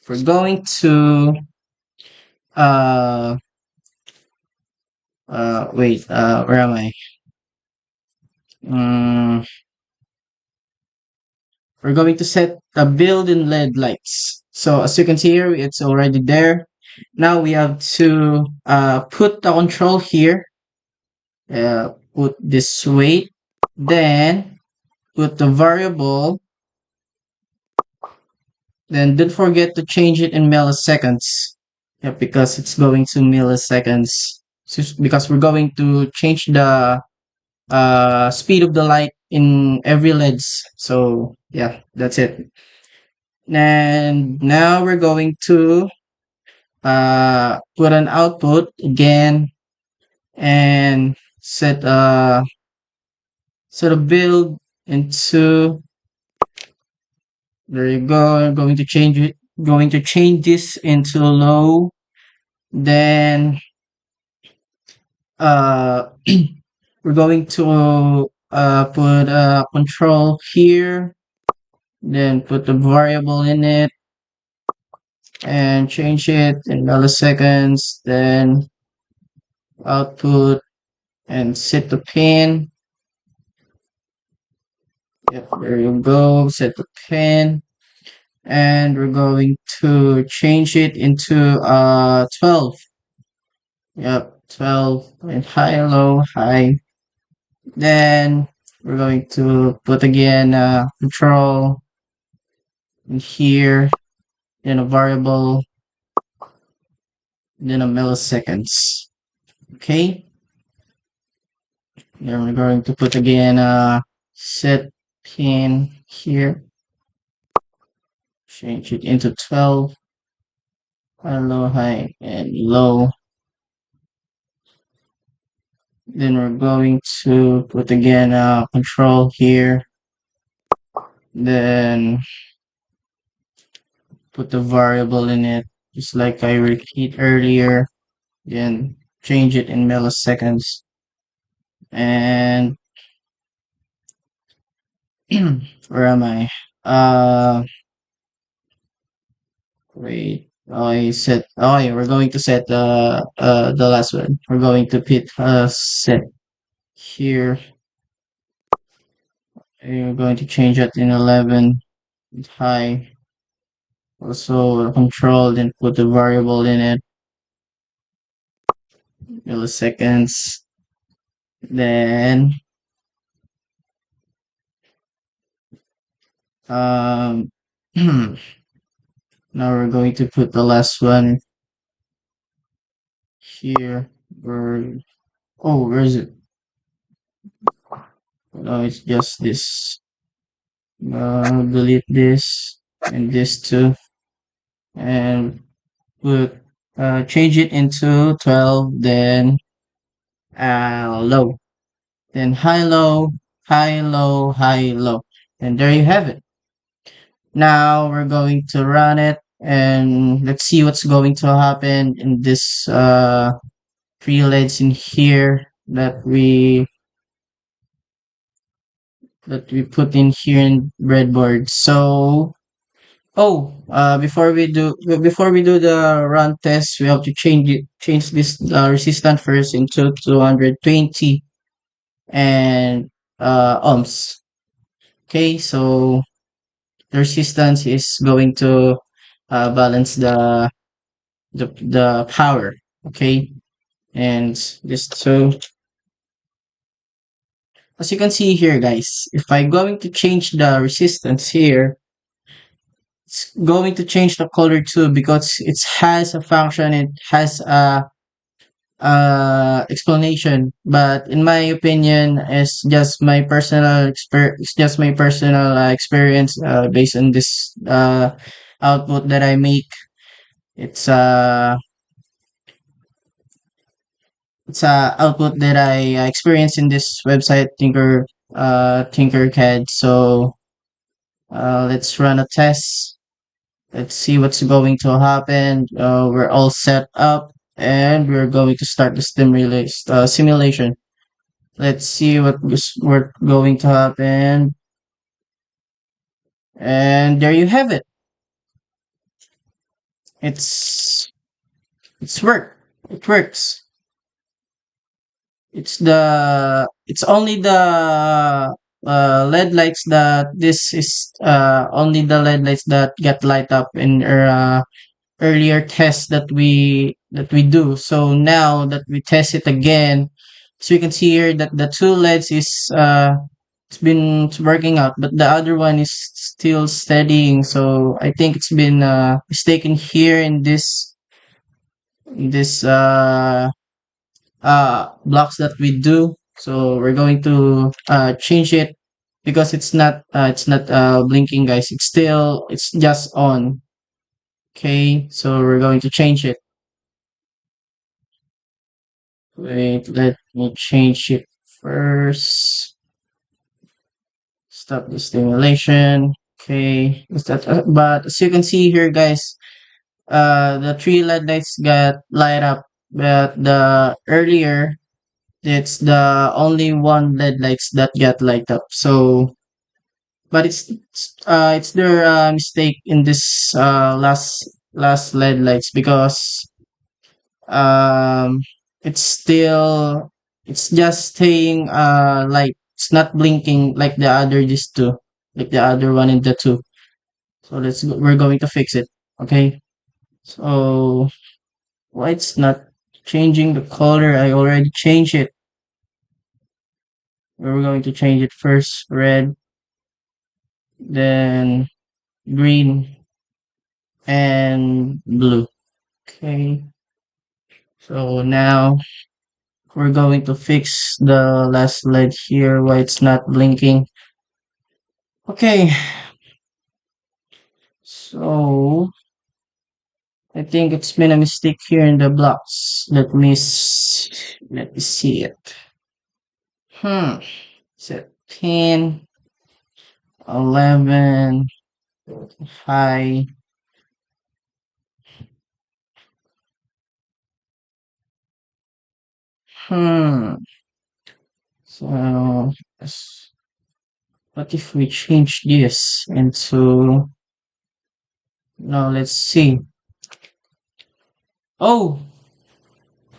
we're going to uh wait, where am I? Mm, we're going to set a built-in LED lights. So as you can see here, it's already there. Now we have to put the control here. Put this weight, then put the variable. Then don't forget to change it in milliseconds. Yeah, because it's going to milliseconds. Because we're going to change the speed of the light in every LEDs. So yeah, that's it. And now we're going to put an output again and set a build into. There you go. I'm going to change it. Going to change this into low. Then uh we're going to put a control here, then put the variable in it and change it in milliseconds, then output and set the pin. Yep, there you go, set the pin. And we're going to change it into 12. Yep, 12 and high, low, high. Then we're going to put again control in here, then a variable, then a milliseconds. Okay. Then we're going to put again a set pin here, change it into 12, high, low, high, and low. Then we're going to put again a control here, then put the variable in it, just like I repeat earlier, then change it in milliseconds. And where am I? Wait. I set. Oh, yeah, we're going to set the last one. We're going to put set here. We're going to change it in 11 high. Also control, then put the variable in it. Milliseconds. Then um now we're going to put the last one here. Where is it? No, it's just this. Delete this and this too, and put change it into 12. Then low, then high, low, high, low, high, low, and there you have it. Now we're going to run it, and let's see what's going to happen in this three LEDs in here that we put in here in breadboard. So, before we do the run test, we have to change this resistance first into 220 and ohms. Okay, so the resistance is going to balance the power. Okay, and this so as you can see here, guys, if I'm going to change the resistance here, it's going to change the color too because it has a function, it has a explanation, but in my opinion it's just my personal experience based on this output that I make. It's a output that I experienced in this website Tinkercad. So let's run a test. Let's see what's going to happen. We're all set up and we're going to start the simulation. Let's see what's going to happen. And there you have it. It's it's work. It works. It's only the LED lights that this is only the LED lights that get light up in our earlier tests that we do. So now that we test it again, so you can see here that the two LEDs is it's been working out, but the other one is still steadying. So I think it's been mistaken here in this blocks that we do. So we're going to change it because it's not blinking, guys. It's just on. Okay, so we're going to change it. Wait, let me change it first. Stop the stimulation. Okay, is that? But as you can see here, guys, the three LED lights got light up, but the earlier it's the only one LED lights that get light up. So, but it's their mistake in this last LED lights because um it's still it's just staying light. It's not blinking like the other these two, like the other one and the two. So we're going to fix it. Okay, so why it's not changing the color? I already changed it. We're going to change it first red, then green and blue. Okay, so now we're going to fix the last LED here why it's not blinking. Okay, so I think it's been a mistake here in the blocks. Let me see it. Set 10, 11, high. Hmm. So what if we change this into now let's see. Oh,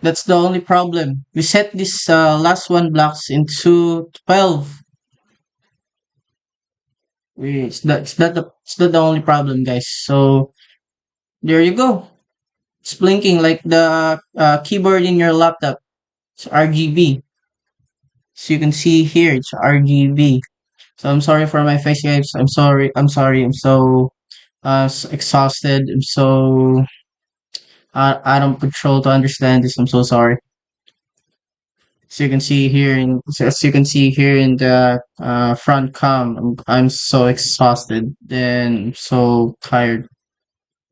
that's the only problem. We set this last one blocks into 12. It's not the only problem, guys. So there you go. It's blinking like the keyboard in your laptop. It's RGB. So you can see here, it's RGB. So I'm sorry for my face, guys. I'm sorry. I'm sorry. I'm so exhausted. I'm so out of control to understand this. I'm so sorry. As you can see here in the front cam, I'm so exhausted and so tired.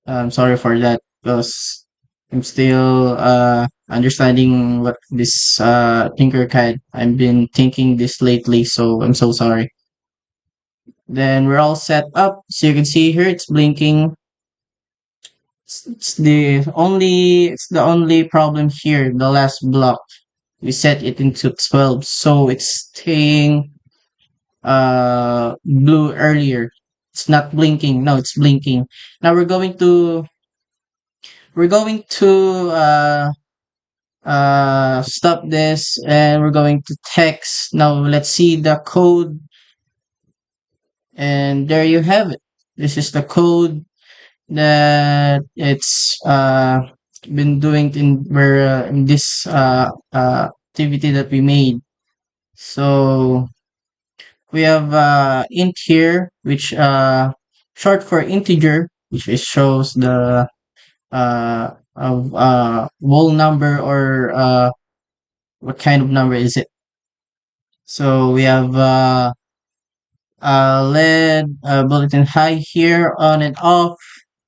I'm sorry for that because I'm still understanding what this Tinkercad. I've been thinking this lately, so I'm so sorry. Then we're all set up. So you can see here it's blinking. It's the only problem here, the last block. We set it into 12, so it's staying blue earlier. It's not blinking. No, it's blinking. Now we're going to stop this and we're going to text. Now let's see the code, and there you have it. This is the code that it's been doing in this activity that we made. So we have int here, which short for integer, which is shows the of whole number or what kind of number is it. So we have LED bulletin high here on and off,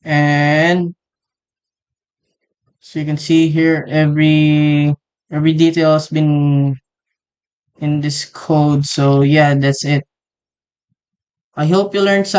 and so you can see here every detail has been in this code. So yeah, that's it. I hope you learned some